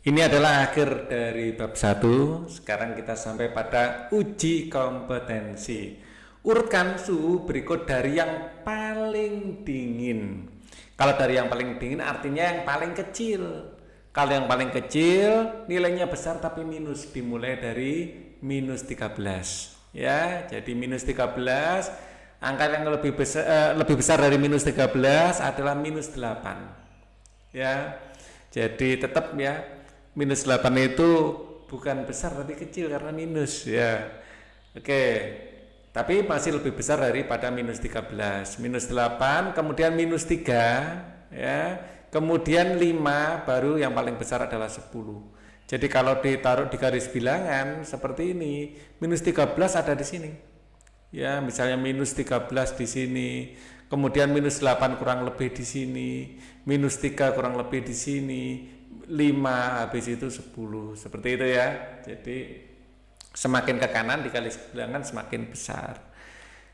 Ini adalah akhir dari bab 1. Sekarang kita sampai pada uji kompetensi. Urutkan suhu berikut dari yang paling dingin. Kalau dari yang paling dingin artinya yang paling kecil. Kalau yang paling kecil nilainya besar tapi minus, dimulai dari minus 13. Ya, jadi minus 13, angka yang lebih besar dari minus 13 adalah minus 8. Ya. Jadi tetap ya, minus 8 itu bukan besar tapi kecil karena minus ya. Oke. Tapi masih lebih besar daripada minus 13. Minus 8, kemudian minus 3 ya. Kemudian 5, baru yang paling besar adalah 10. Jadi kalau ditaruh di garis bilangan seperti ini, minus 13 ada di sini. Ya, misalnya minus 13 di sini, kemudian minus 8 kurang lebih di sini, minus 3 kurang lebih di sini, 5 habis itu 10, seperti itu ya. Jadi semakin ke kanan di garis bilangan semakin besar.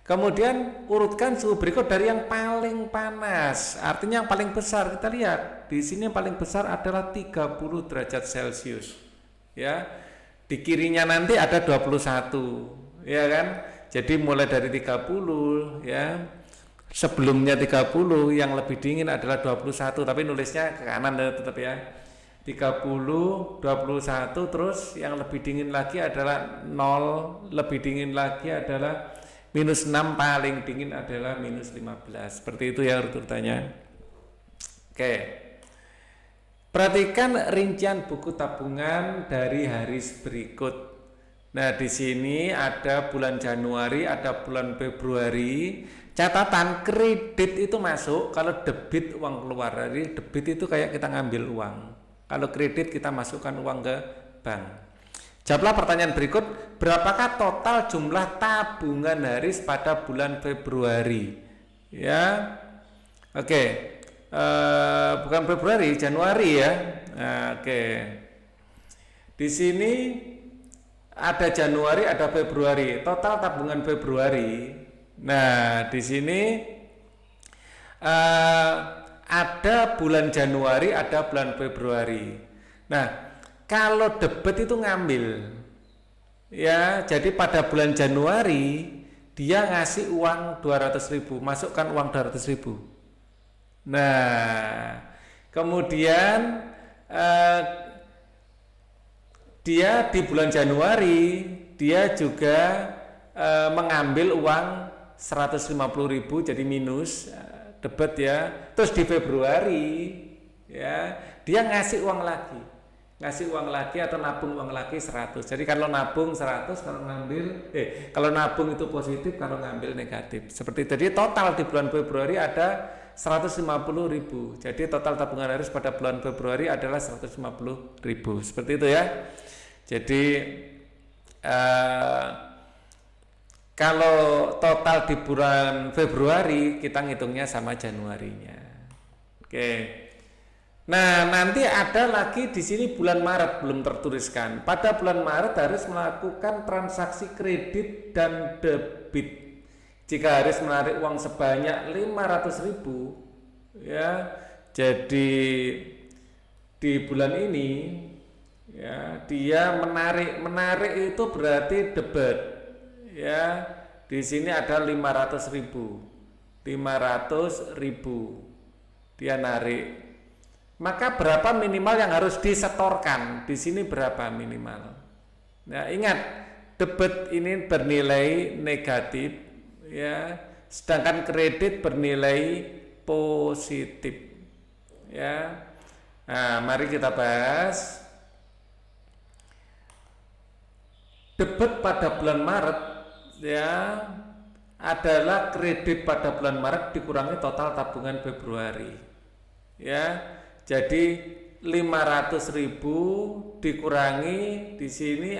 Kemudian urutkan suhu berikut dari yang paling panas, artinya yang paling besar. Kita lihat di sini yang paling besar adalah 30 derajat Celcius ya. Di kirinya nanti ada 21 ya kan. Jadi mulai dari 30 ya, sebelumnya 30 yang lebih dingin adalah 21, tapi nulisnya ke kanan tetap ya. 30, 21, terus yang lebih dingin lagi adalah 0, lebih dingin lagi adalah minus 6, paling dingin adalah minus 15. Seperti itu ya urutannya. Oke. Perhatikan rincian buku tabungan dari hari berikut. Nah, di sini ada bulan Januari, ada bulan Februari. Catatan kredit itu masuk, kalau debit uang keluar. Jadi debit itu kayak kita ngambil uang. Kalau kredit kita masukkan uang ke bank. Jawablah pertanyaan berikut, berapakah total jumlah tabungan Haris pada bulan Februari? Ya, oke, bukan Februari, Januari ya. Oke, di sini ada Januari, ada Februari. Total tabungan Februari. Nah, di sini ada bulan Januari, ada bulan Februari. Nah, kalau debit itu ngambil ya, jadi pada bulan Januari dia ngasih uang 200.000, masukkan uang 200.000. Nah, kemudian dia di bulan Januari dia juga mengambil uang 150.000, jadi minus debit ya. Terus di Februari ya dia ngasih uang lagi atau nabung uang lagi 100. Jadi kalau nabung 100, kalau kalau nabung itu positif, kalau ngambil negatif. Seperti itu. Jadi total di bulan Februari ada 150.000. Jadi total tabungan Haris pada bulan Februari adalah 150.000. Seperti itu ya. Jadi kalau total di bulan Februari kita ngitungnya sama Januarinya. Oke. Nah, nanti ada lagi di sini bulan Maret belum tertuliskan. Pada bulan Maret Haris melakukan transaksi kredit dan debit. Jika Haris menarik uang sebanyak 500.000 ya. Jadi di bulan ini ya, dia menarik itu berarti debit. Ya. Di sini ada 500.000. 500.000 dia narik. Maka berapa minimal yang harus disetorkan? Di sini berapa minimal? Nah, ingat, debit ini bernilai negatif ya, sedangkan kredit bernilai positif. Ya. Nah, mari kita bahas. Debit pada bulan Maret ya adalah kredit pada bulan Maret dikurangi total tabungan Februari. Ya. Jadi 500.000 dikurangi, di sini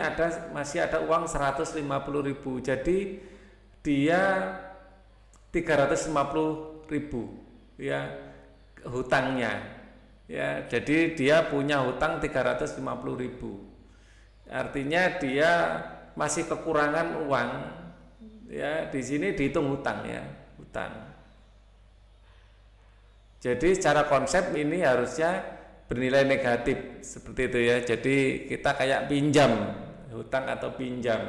masih ada uang 150.000. Jadi dia 350.000 ya hutangnya. Ya, jadi dia punya hutang 350.000. Artinya dia masih kekurangan uang. Ya, di sini dihitung hutang ya, hutang. Jadi secara konsep ini harusnya bernilai negatif seperti itu ya. Jadi kita kayak pinjam, hutang atau pinjam.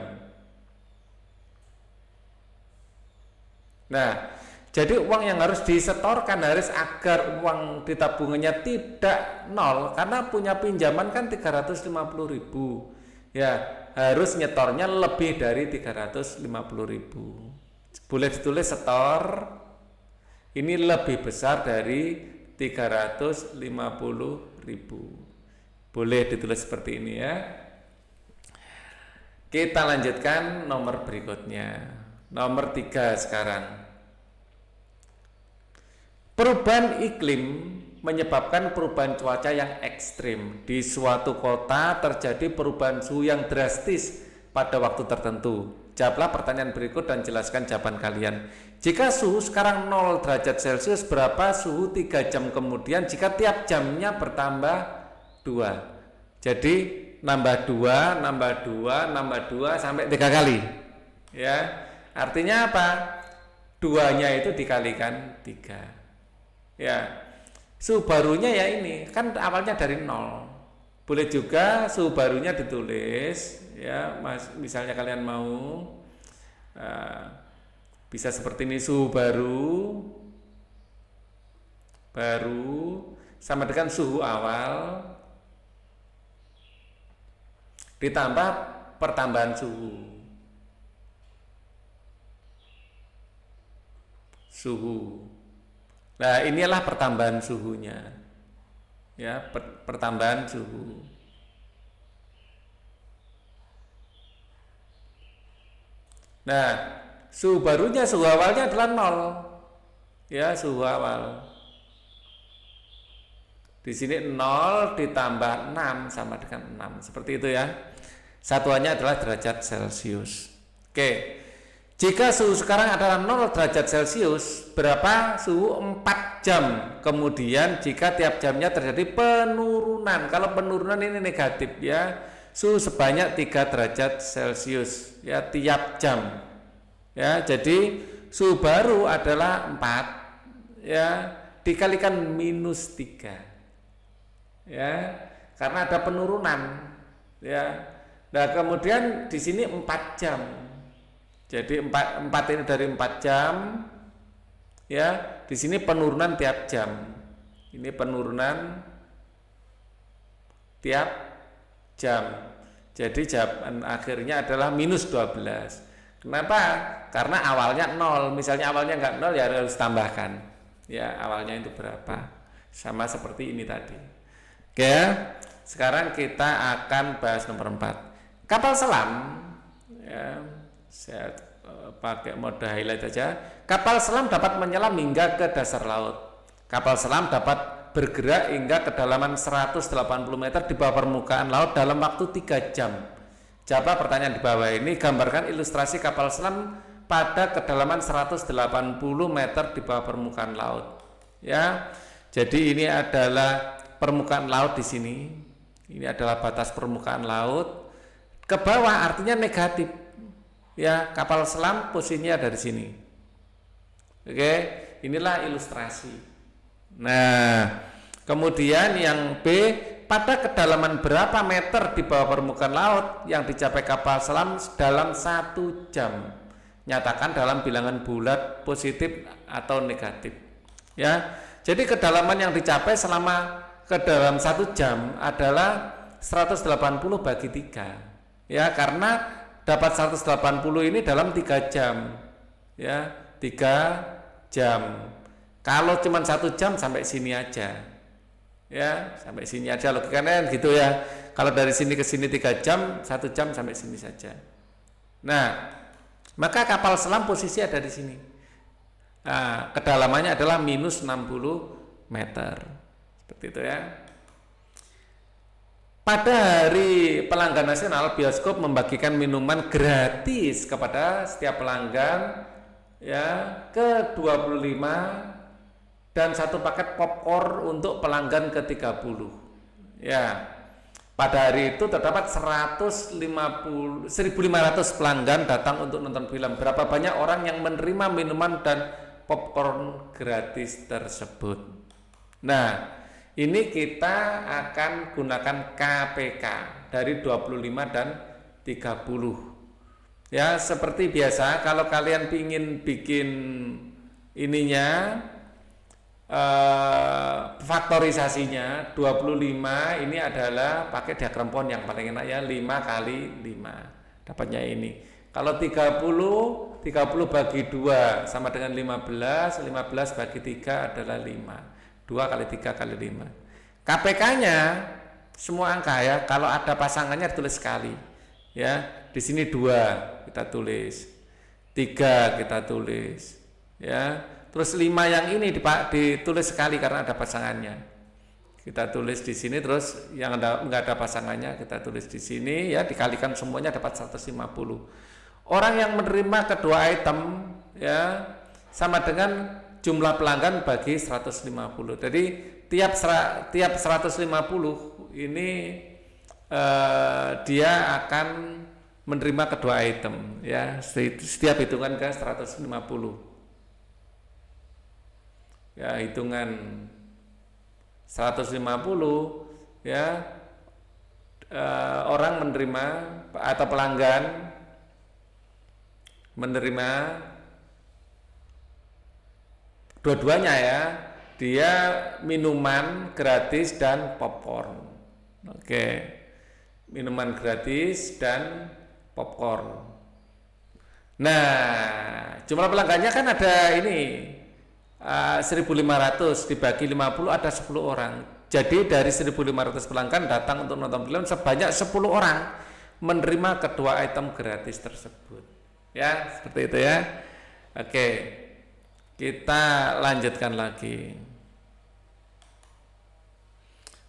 Nah, jadi uang yang harus disetorkan Haris agar uang di tabungannya tidak nol, karena punya pinjaman kan 350.000 ya, harus nyetornya lebih dari 350.000. Boleh ditulis setor ini lebih besar dari 350.000. Boleh ditulis seperti ini ya. Kita lanjutkan nomor berikutnya. Nomor 3 sekarang. Perubahan iklim menyebabkan perubahan cuaca yang ekstrim. Di suatu kota terjadi perubahan suhu yang drastis pada waktu tertentu. Jawablah pertanyaan berikut dan jelaskan jawaban kalian. Jika suhu sekarang 0 derajat Celcius, berapa suhu 3 jam kemudian jika tiap jamnya bertambah 2? Jadi nambah 2, nambah 2, nambah 2 sampai 3 kali. Ya. Artinya apa? 2-nya itu dikalikan 3. Ya. Suhu barunya ya ini, kan awalnya dari 0. Boleh juga suhu barunya ditulis ya, misalnya kalian mau bisa seperti ini, suhu baru sama dengan suhu awal ditambah pertambahan suhu. Nah, inilah pertambahan suhunya. Ya, pertambahan suhu. Nah, suhu barunya, suhu awalnya adalah 0. Ya, suhu awal. Di sini 0 ditambah 6 sama dengan 6. Seperti itu ya. Satuannya adalah derajat Celcius. Oke. Jika suhu sekarang adalah 0 derajat Celcius, berapa suhu 4 jam kemudian jika tiap jamnya terjadi penurunan? Kalau penurunan ini negatif ya, suhu sebanyak 3 derajat Celcius ya tiap jam. Ya, jadi suhu baru adalah 4 ya dikalikan -3. Ya, karena ada penurunan ya. Nah, kemudian di sini 4 jam. Jadi 4 ini dari 4 jam ya, di sini penurunan tiap jam. Ini penurunan tiap jam. Jadi jawaban akhirnya adalah -12. Kenapa? Karena awalnya 0. Misalnya awalnya enggak 0 ya harus tambahkan. Ya, awalnya itu berapa? Sama seperti ini tadi. Oke, sekarang kita akan bahas nomor 4. Kapal selam ya, saya pakai mode highlight aja. Kapal selam dapat menyelam hingga ke dasar laut. Kapal selam dapat bergerak hingga kedalaman 180 meter di bawah permukaan laut dalam waktu 3 jam. Jawab pertanyaan di bawah ini, gambarkan ilustrasi kapal selam pada kedalaman 180 meter di bawah permukaan laut. Ya. Jadi ini adalah permukaan laut di sini. Ini adalah batas permukaan laut. Ke bawah artinya negatif. Ya, kapal selam posisinya dari sini. Oke, inilah ilustrasi. Nah, kemudian yang B, pada kedalaman berapa meter di bawah permukaan laut yang dicapai kapal selam dalam 1 jam? Nyatakan dalam bilangan bulat positif atau negatif. Ya, jadi kedalaman yang dicapai selama ke dalam 1 jam adalah 180 bagi 3. Ya, karena dapat 180 ini dalam 3 jam. Ya, 3 jam. Kalau cuma 1 jam sampai sini aja. Ya, sampai sini aja, logikanya gitu ya. Kalau dari sini ke sini 3 jam, 1 jam sampai sini saja. Nah, maka kapal selam posisi ada di sini. Nah, kedalamannya adalah -60 meter. Seperti itu ya. Pada hari pelanggan nasional, bioskop membagikan minuman gratis kepada setiap pelanggan ya, ke 25 dan 1 paket popcorn untuk pelanggan ke 30. Ya. Pada hari itu terdapat 1.500 pelanggan datang untuk nonton film. Berapa banyak orang yang menerima minuman dan popcorn gratis tersebut? Nah, Ini kita akan gunakan KPK dari 25 dan 30. Ya, seperti biasa kalau kalian ingin bikin ininya faktorisasinya 25 ini adalah pakai diagram Pound yang paling enak ya, 5 kali 5 dapatnya ini. Kalau 30 bagi 2 sama dengan 15 bagi 3 adalah 5. 2 kali 3 kali 5. KPK nya semua angka ya, kalau ada pasangannya ditulis sekali ya. Di sini 2 kita tulis, 3 kita tulis ya. Terus 5 yang ini ditulis sekali karena ada pasangannya. Kita tulis di sini, terus yang enggak ada pasangannya kita tulis di sini ya, dikalikan semuanya dapat 150. Orang yang menerima kedua item ya sama dengan jumlah pelanggan bagi 150. Jadi tiap 150 ini dia akan menerima kedua item ya, setiap hitungan ke 150. Ya, hitungan 150 ya, orang menerima atau pelanggan menerima dua-duanya ya, dia minuman gratis dan popcorn. Oke, minuman gratis dan popcorn. Nah, jumlah pelanggannya kan ada ini 1.500 dibagi 50 ada 10 orang. Jadi dari 1.500 pelanggan datang untuk nonton film, sebanyak 10 orang menerima kedua item gratis tersebut. Ya, seperti itu ya. Oke, kita lanjutkan lagi.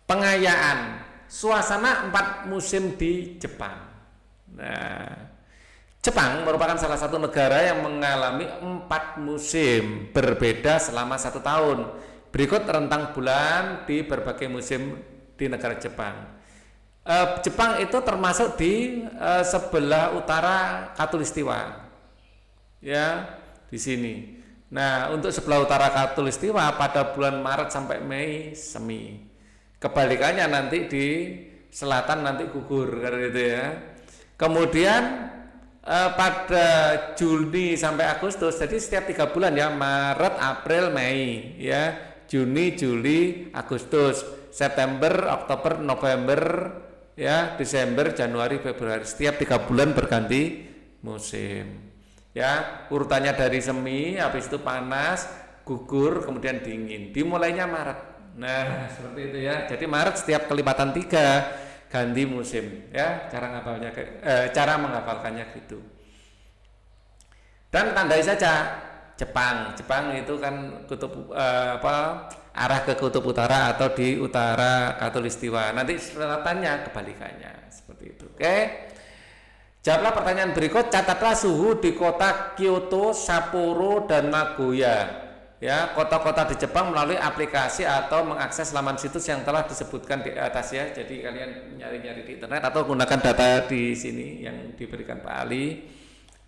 Pengayaan suasana 4 musim di Jepang. Nah, Jepang merupakan salah satu negara yang mengalami 4 musim berbeda selama 1 tahun. Berikut rentang bulan di berbagai musim di negara Jepang. Jepang itu termasuk di sebelah utara Khatulistiwa, ya, di sini. Nah, untuk sebelah utara Khatulistiwa pada bulan Maret sampai Mei semi. Kebalikannya nanti di selatan nanti gugur, karena itu ya. Kemudian pada Juni sampai Agustus, jadi setiap 3 bulan ya, Maret, April, Mei ya, Juni, Juli, Agustus, September, Oktober, November ya, Desember, Januari, Februari, setiap 3 bulan berganti musim ya. Urutannya dari semi, habis itu panas, gugur, kemudian dingin, dimulainya Maret. Nah, seperti itu ya. Jadi Maret setiap kelipatan 3 ganti musim ya, cara menghafalkannya gitu. Dan tandai saja Jepang itu kan kutub arah ke kutub utara atau di utara Khatulistiwa. Nanti selatannya kebalikannya seperti itu. Oke. Jawablah pertanyaan berikut. Catatlah suhu di kota Kyoto, Sapporo, dan Nagoya. Ya, kota-kota di Jepang melalui aplikasi atau mengakses laman situs yang telah disebutkan di atas ya. Jadi kalian nyari-nyari di internet atau gunakan data di sini yang diberikan Pak Ali.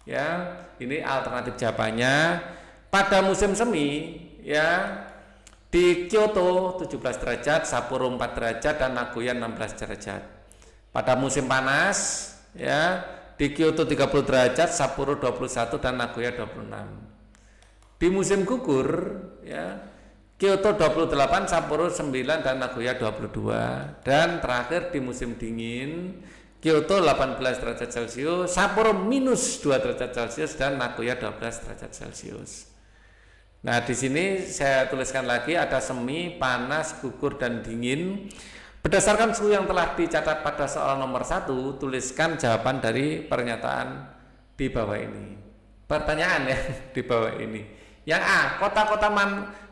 Ya, ini alternatif jawabannya. Pada musim semi ya, di Kyoto 17 derajat, Sapporo 4 derajat, dan Nagoya 16 derajat. Pada musim panas ya, di Kyoto 30 derajat, Sapporo 21 dan Nagoya 26. Di musim gugur ya, Kyoto 28, Sapporo 9 dan Nagoya 22. Dan terakhir di musim dingin, Kyoto 18 derajat Celcius, Sapporo minus 2 derajat Celcius dan Nagoya 12 derajat Celcius. Nah, di sini saya tuliskan lagi ada semi, panas, gugur, dan dingin. Berdasarkan suhu yang telah dicatat pada soal nomor 1, tuliskan jawaban dari pernyataan di bawah ini. Pertanyaan ya di bawah ini. Yang A,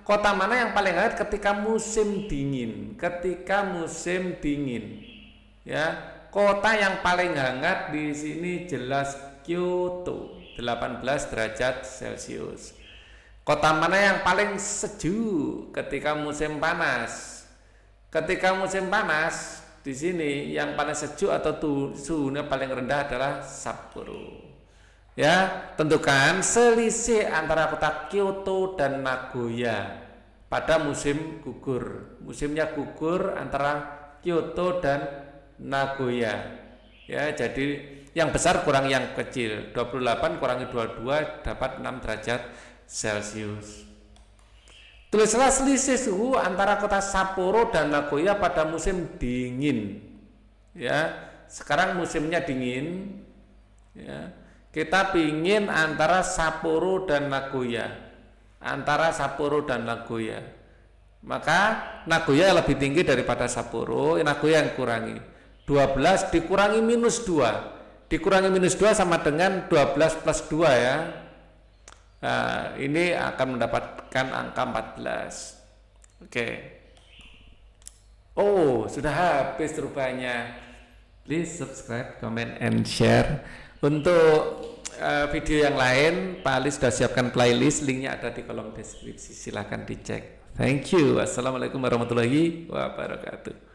kota mana yang paling hangat ketika musim dingin? Ketika musim dingin, ya, kota yang paling hangat di sini jelas Kyoto, 18 derajat Celcius. Kota mana yang paling sejuk ketika musim panas? Ketika musim panas di sini yang paling sejuk atau suhunya paling rendah adalah Sapporo. Ya, tentukan selisih antara kota Kyoto dan Nagoya. pada musim gugur. Musimnya gugur antara Kyoto dan Nagoya. Ya, jadi yang besar kurang yang kecil. 28 kurangi 22 dapat 6 derajat Celcius. Tulislah selisih suhu antara kota Sapporo dan Nagoya pada musim dingin. Ya, sekarang musimnya dingin. Ya, kita pingin antara Sapporo dan Nagoya. Antara Sapporo dan Nagoya, maka Nagoya lebih tinggi daripada Sapporo. Nagoya yang kurangi 12 dikurangi minus 2, dikurangi minus 2 sama dengan 12 plus 2 ya. Nah, ini akan mendapatkan angka 14. Oke. Oh, sudah habis rupanya. Please subscribe, comment, and share. Untuk video yang lain, Pak Ali sudah siapkan playlist, linknya ada di kolom deskripsi, silahkan dicek. Thank you. Wassalamualaikum warahmatullahi wabarakatuh.